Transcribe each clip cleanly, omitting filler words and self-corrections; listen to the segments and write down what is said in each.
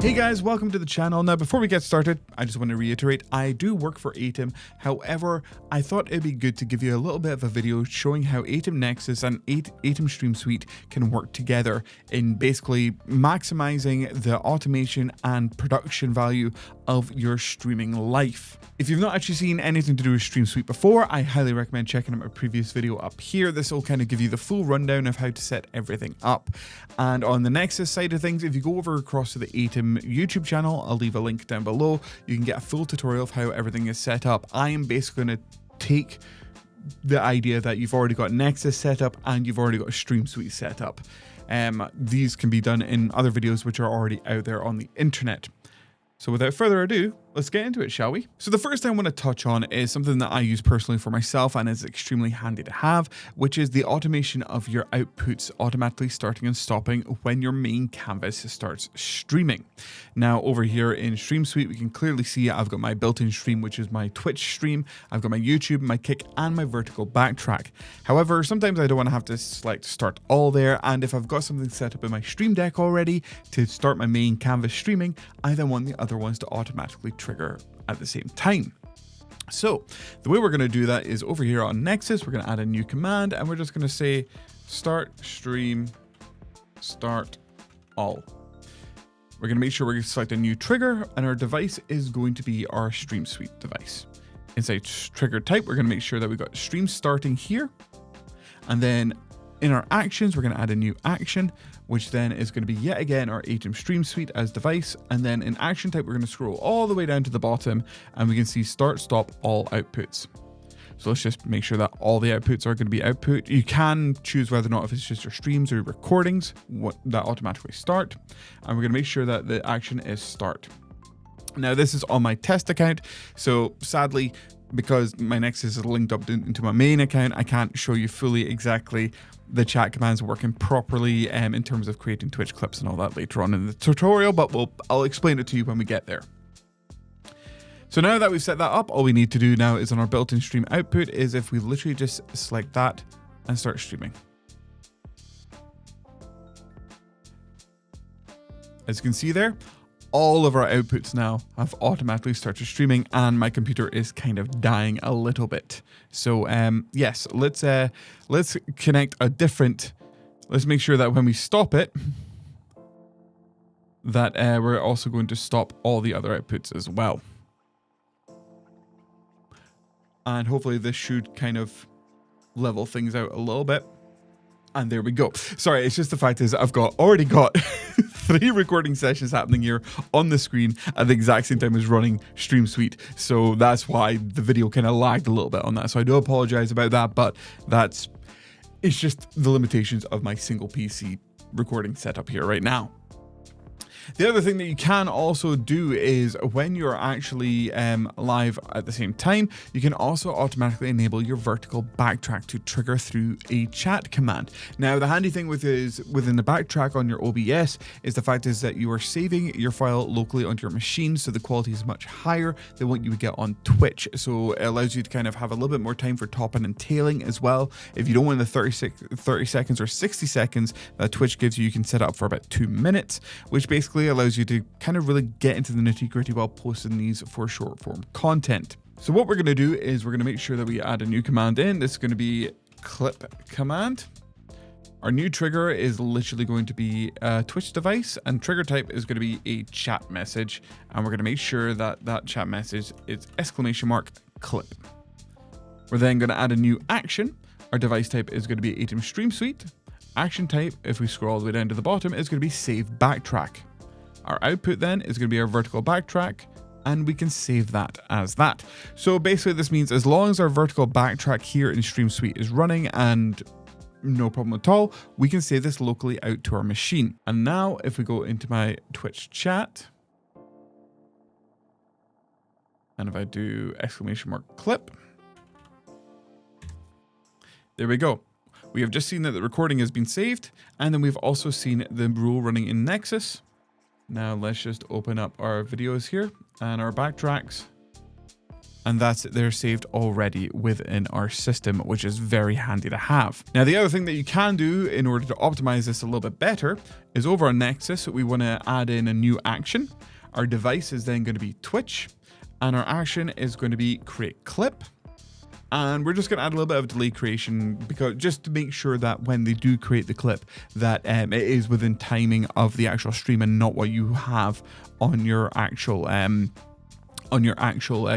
Hey guys, welcome to the channel. Now before we get started, I just want to reiterate, I do work for Aitum. However, I thought it'd be good to give you a little bit of a video showing how Aitum Nexus and Aitum Stream Suite can work together in basically maximizing the automation and production value of your streaming life. If you've not actually seen anything to do with Stream Suite before, I highly recommend checking out my previous video up here. This will kind of give you the full rundown of how to set everything up. And on the Nexus side of things, if you go over across to the Aitum YouTube channel, I'll leave a link down below. You can get a full tutorial of how everything is set up. I am basically going to take the idea that you've already got Nexus set up and you've already got a Stream Suite set up. These can be done in other videos which are already out there on the internet. So without further ado, let's get into it, shall we? So the first thing I want to touch on is something that I use personally for myself and is extremely handy to have, which is the automation of your outputs automatically starting and stopping when your main canvas starts streaming. Now over here in Stream Suite, we can clearly see I've got my built-in stream, which is my Twitch stream. I've got my YouTube, my Kick, and my vertical backtrack. However, sometimes I don't want to have to select start all there, and if I've got something set up in my stream deck already to start my main canvas streaming, I then want the other ones to automatically trigger at the same time. So the way we're going to do that is over here on Nexus, we're going to add a new command and we're just going to say start stream, start all. We're going to make sure we select a new trigger and our device is going to be our Stream Suite device. Inside trigger type, we're going to make sure that we've got stream starting here. And then in our actions, we're going to add a new action, which then is going to be yet again our Aitum Stream Suite as device. And then in action type, we're going to scroll all the way down to the bottom and we can see start, stop, all outputs. So let's just make sure that all the outputs are going to be output. You can choose whether or not if it's just your streams or your recordings, that automatically start. And we're going to make sure that the action is start. Now this is on my test account. So sadly, because my Nexus is linked up into my main account, I can't show you fully exactly the chat commands working properly in terms of creating Twitch clips and all that later on in the tutorial, but I'll explain it to you when we get there. So now that we've set that up, all we need to do now is on our built-in stream output is if we literally just select that and start streaming. As you can see there, all of our outputs now have automatically started streaming and my computer is kind of dying a little bit. So yes, let's connect a different, let's make sure that when we stop it, that we're also going to stop all the other outputs as well. And hopefully this should kind of level things out a little bit. And there we go. Sorry, it's just the fact is I've already got 3 recording sessions happening here on the screen at the exact same time as running Stream Suite. So that's why the video kind of lagged a little bit on that. So I do apologize about that, but it's just the limitations of my single PC recording setup here right now. The other thing that you can also do is when you're actually live at the same time, you can also automatically enable your vertical backtrack to trigger through a chat command. Now, the handy thing within the backtrack on your OBS is the fact is that you are saving your file locally onto your machine, so the quality is much higher than what you would get on Twitch. So it allows you to kind of have a little bit more time for topping and tailing as well. If you don't want the 30 seconds or 60 seconds that Twitch gives you, you can set it up for about 2 minutes, which basically allows you to kind of really get into the nitty-gritty while posting these for short form content. So what we're going to do is we're going to make sure that we add a new command in. This is going to be clip command. Our new trigger is literally going to be a Twitch device and trigger type is going to be a chat message. And we're going to make sure that that chat message is !clip. We're then going to add a new action. Our device type is going to be Aitum Stream Suite. Action type, if we scroll all the way down to the bottom, is going to be save backtrack. Our output then is going to be our vertical backtrack, and we can save that as that. So basically this means as long as our vertical backtrack here in Stream Suite is running and no problem at all, we can save this locally out to our machine. And now if we go into my Twitch chat, and if I do !clip, there we go. We have just seen that the recording has been saved, and then we've also seen the rule running in Nexus. Now let's just open up our videos here and our backtracks. And that's it, they're saved already within our system, which is very handy to have. Now, the other thing that you can do in order to optimize this a little bit better is over on Nexus, we want to add in a new action. Our device is then going to be Twitch, and our action is going to be create clip. And we're just going to add a little bit of delay creation, because just to make sure that when they do create the clip, that it is within timing of the actual stream and not what you have on your actual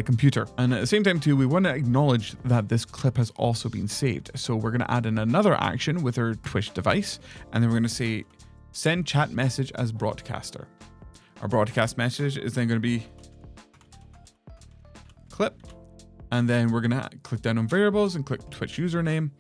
computer. And at the same time too, we want to acknowledge that this clip has also been saved. So we're going to add in another action with our Twitch device, and then we're going to say send chat message as broadcaster. Our broadcast message is then going to be clip, and then we're going to click down on variables and click Twitch username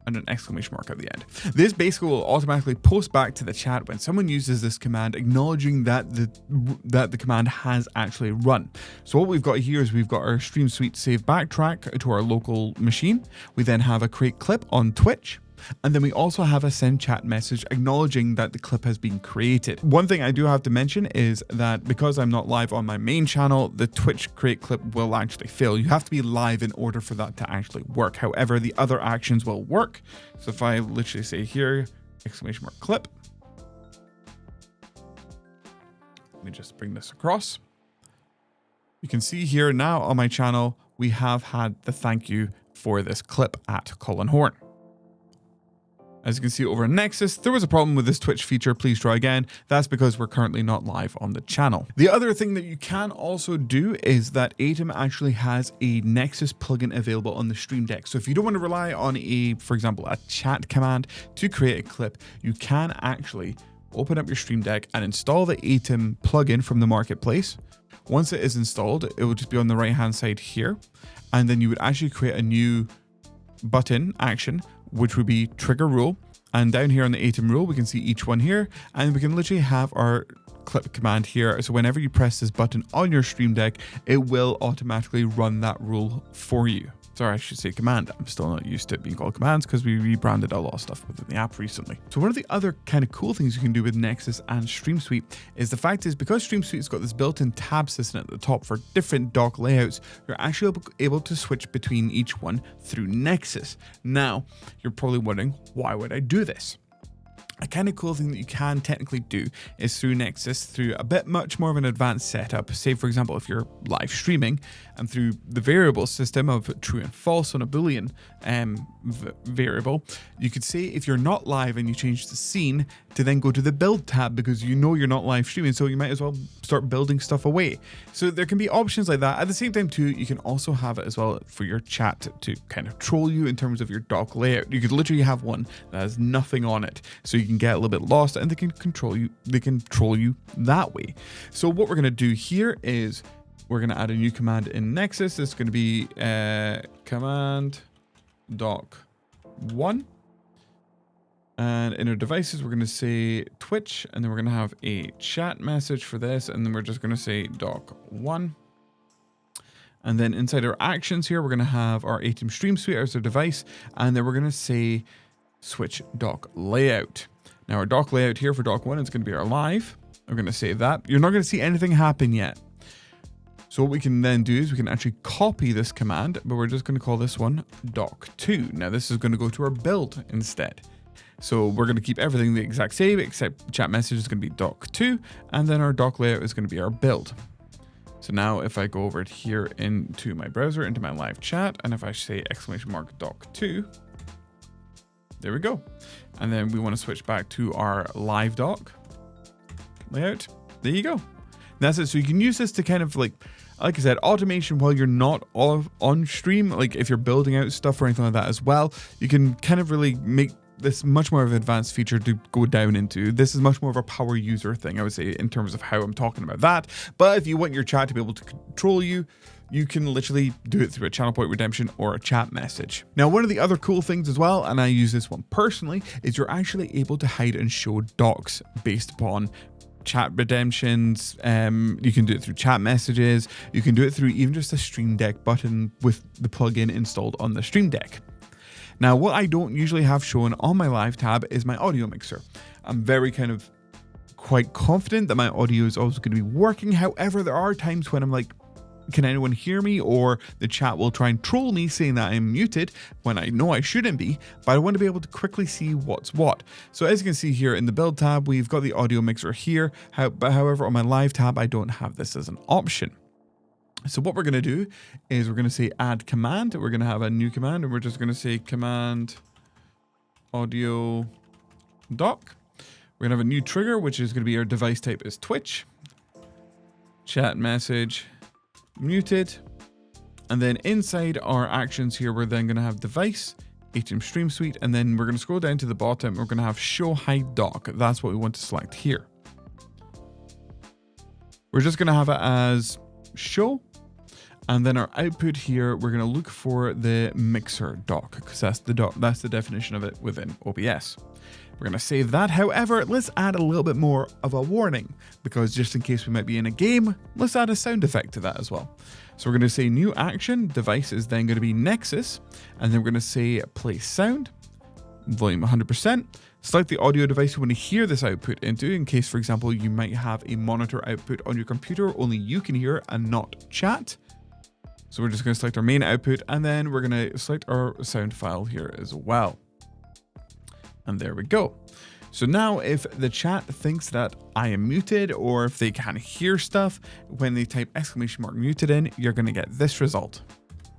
and an exclamation mark at the end. This basically will automatically post back to the chat when someone uses this command, acknowledging that the command has actually run. So what we've got here is we've got our stream suite save backtrack to our local machine. We then have a create clip on Twitch. And then we also have a send chat message acknowledging that the clip has been created. One thing I do have to mention is that because I'm not live on my main channel, the Twitch create clip will actually fail. You have to be live in order for that to actually work. However, the other actions will work. So if I literally say here, exclamation mark clip. Let me just bring this across. You can see here now on my channel, we have had the thank you for this clip at Colin Horn. As you can see over in Nexus, there was a problem with this Twitch feature. Please try again. That's because we're currently not live on the channel. The other thing that you can also do is that Aitum actually has a Nexus plugin available on the Stream Deck. So if you don't want to rely on for example, a chat command to create a clip, you can actually open up your Stream Deck and install the Aitum plugin from the marketplace. Once it is installed, it will just be on the right-hand side here. And then you would actually create a new button action, which would be trigger rule. And down here on the Aitum rule, we can see each one here, and we can literally have our clip command here. So whenever you press this button on your Stream Deck, it will automatically run that rule for you. Sorry, I should say command. I'm still not used to it being called commands because we rebranded a lot of stuff within the app recently. So one of the other kind of cool things you can do with Nexus and Stream Suite is the fact is because Stream Suite's got this built-in tab system at the top for different dock layouts, you're actually able to switch between each one through Nexus. Now, you're probably wondering, why would I do this? A kind of cool thing that you can technically do is through Nexus, through a bit much more of an advanced setup. Say, for example, if you're live streaming and through the variable system of true and false on a Boolean variable, you could say if you're not live and you change the scene to then go to the build tab because you know you're not live streaming. So you might as well start building stuff away. So there can be options like that. At the same time too, you can also have it as well for your chat to kind of troll you in terms of your dock layout. You could literally have one that has nothing on it. So you can get a little bit lost and they can control you. They can troll you that way. So what we're going to do here is we're going to add a new command in Nexus. It's going to be command dock 1. And in our devices, we're going to say Twitch, and then we're going to have a chat message for this. And then we're just going to say dock 1. And then inside our actions here, we're going to have our Aitum Stream Suite as our device. And then we're going to say switch dock layout. Now our dock layout here for dock 1 is going to be our live. We're going to save that. You're not going to see anything happen yet. So what we can then do is we can actually copy this command, but we're just going to call this one dock 2. Now this is going to go to our build instead. So we're going to keep everything the exact same, except chat message is going to be dock 2, and then our dock layout is going to be our build. So now if I go over here into my browser, into my live chat, and if I say exclamation mark dock 2, there we go. And then we want to switch back to our live dock layout. There you go. And that's it. So you can use this to kind of like I said, automation while you're not on stream. Like if you're building out stuff or anything like that as well, you can kind of really make this much more of an advanced feature to go down into. This is much more of a power user thing, I would say, in terms of how I'm talking about that. But if you want your chat to be able to control you, you can literally do it through a channel point redemption or a chat message. Now, one of the other cool things as well, and I use this one personally, is you're actually able to hide and show docs based upon chat redemptions. You can do it through chat messages. You can do it through even just a Stream Deck button with the plugin installed on the Stream Deck. Now, what I don't usually have shown on my live tab is my audio mixer. I'm very quite confident that my audio is always going to be working. However, there are times when I'm like, can anyone hear me, or the chat will try and troll me saying that I'm muted when I know I shouldn't be, but I want to be able to quickly see what's what. So as you can see here in the build tab, we've got the audio mixer here, but however on my live tab, I don't have this as an option. So what we're going to do is we're going to say add command. We're going to have a new command, and we're just going to say command audio dock. We're going to have a new trigger, which is going to be our device type is Twitch. Chat message muted. And then inside our actions here, we're then going to have device, Aitum Stream Suite, and then we're going to scroll down to the bottom. We're going to have show hide dock. That's what we want to select here. We're just going to have it as show. And then our output here, we're going to look for the mixer dock, because that's the definition of it within OBS. We're going to save that. However, let's add a little bit more of a warning, because just in case we might be in a game, let's add a sound effect to that as well. So we're going to say new action, device is then going to be Nexus, and then we're going to say play sound, volume 100%. Select the audio device you want to hear this output into, in case, for example, you might have a monitor output on your computer, only you can hear and not chat. So we're just going to select our main output, and then we're going to select our sound file here as well. And there we go. So now if the chat thinks that I am muted, or if they can't hear stuff, when they type !muted in, you're going to get this result.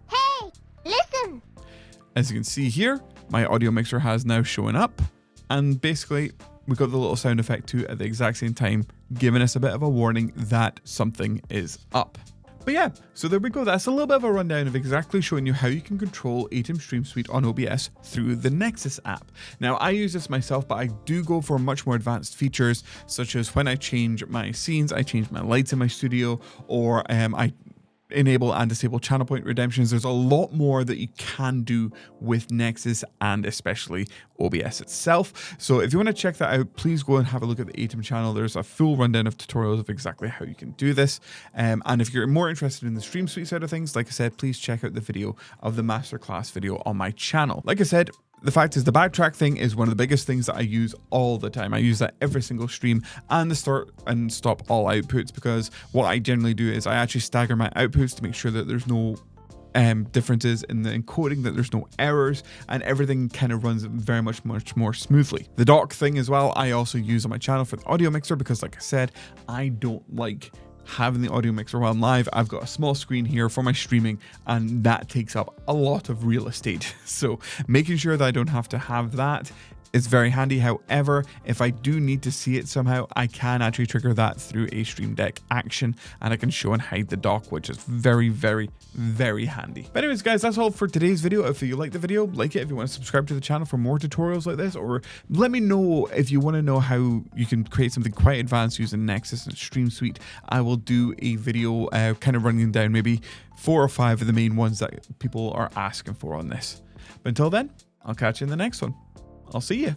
Hey, listen! As you can see here, my audio mixer has now shown up, and basically we got the little sound effect too at the exact same time, giving us a bit of a warning that something is up. But yeah, so there we go. That's a little bit of a rundown of exactly showing you how you can control Aitum Stream Suite on OBS through the Nexus app. Now, I use this myself, but I do go for much more advanced features, such as when I change my scenes, I change my lights in my studio, or I enable and disable channel point redemptions. There's a lot more that you can do with Nexus and especially OBS itself. So if you want to check that out, please go and have a look at the Aitum channel. There's a full rundown of tutorials of exactly how you can do this. And if you're more interested in the Stream Suite side of things, like I said, please check out the video of the masterclass video on my channel. Like I said, the fact is the backtrack thing is one of the biggest things that I use all the time. I use that every single stream, and the start and stop all outputs, because what I generally do is I actually stagger my outputs to make sure that there's no differences in the encoding, that there's no errors, and everything kind of runs very much more smoothly. The dock thing as well, I also use on my channel for the audio mixer, because like I said, I don't like having the audio mixer while I'm live. I've got a small screen here for my streaming, and that takes up a lot of real estate. So making sure that I don't have to have that is very handy. However, if I do need to see it somehow, I can actually trigger that through a Stream Deck action, and I can show and hide the dock, which is very, very, very handy. But anyways, guys, that's all for today's video. If you like the video, like it. If you want to subscribe to the channel for more tutorials like this, or let me know if you want to know how you can create something quite advanced using Nexus and Stream Suite. I will do a video kind of running down maybe 4 or 5 of the main ones that people are asking for on this. But until then, I'll catch you in the next one. I'll see you.